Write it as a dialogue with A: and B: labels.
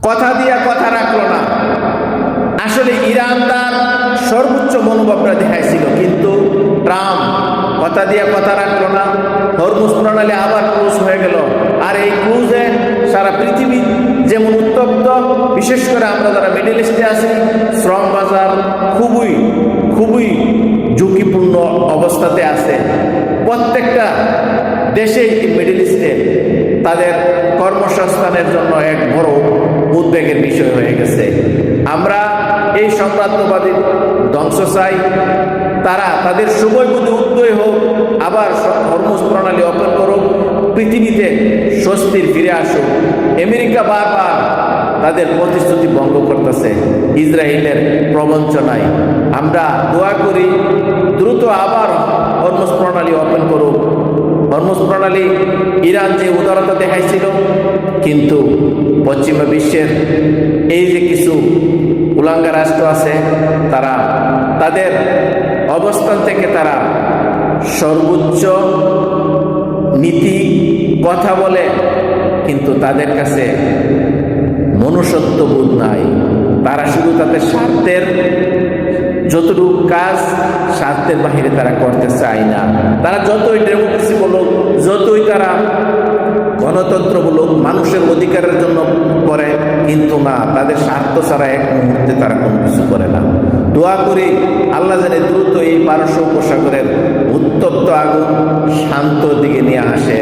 A: কথা দিয়া কথা রাখলো না। আসলে ইরান তার সর্বোচ্চ মনোভাবটা দেখাইছিল, কিন্তু ট্রাম্প কথা দিয়া কথা রাখলো না। হরমুজ প্রণালী আবার ক্লোজ হয়ে গেল। আর এই ক্লোজে সারা পৃথিবী যেমন উত্তপ্ত, বিশেষ করে আমরা যারা মিডল ইস্টে আছি, শ্রম বাজার খুবই খুবই ঝুঁকিপূর্ণ অবস্থাতে আছে। প্রত্যেকটা দেশে মিডল ইস্টে তাদের কর্মসংস্থানের জন্য এক বড় উদ্বেগের বিষয় হয়ে গেছে। আমরা এই সাম্রাজ্যবাদী ধ্বংস চাই, তারা তাদের সময় বুঝে উদ্যোগ হোক, আবার হরমুজ প্রণালী ওপেন করুক, পৃথিবীতে স্বস্তির ফিরে আসুক। আমেরিকা বারবার তাদের প্রতিশ্রুতি ভঙ্গ করতেছে ইসরায়েলের প্রবঞ্চনায়। আমরা দোয়া করি দ্রুত আবার হরমুজ প্রণালী ওপেন করুক। হরমুজ প্রণালী ইরান যে উদারতা দেখাইছিল, কিন্তু পশ্চিমা বিশ্বের এই যে কিছু উলাঙ্গা রাষ্ট্র আছে, তারা তাদের অবস্থান থেকে তারা সর্বোচ্চ নীতি কথা বলে, কিন্তু তাদের কাছে মনুষ্যত্ববোধ নাই। তারা শুধু তাদের স্বার্থের যতটুকু কাজ, স্বার্থের বাহিরে তারা করতে চায় না। তারা যতই ডেমোক্রেসি বলুক, যতই তারা গণতন্ত্র বলুক, মানুষের অধিকারের জন্য করে, কিন্তু না, তাদের স্বার্থ ছাড়া এক মুহূর্তে তারা কোনো কিছু করে না। দোয়া করি আল্লাহ জানে দ্রুত এই পারস্য উপসাগরের উত্তপ্ত আগুন শান্ত দিকে নিয়ে আসে।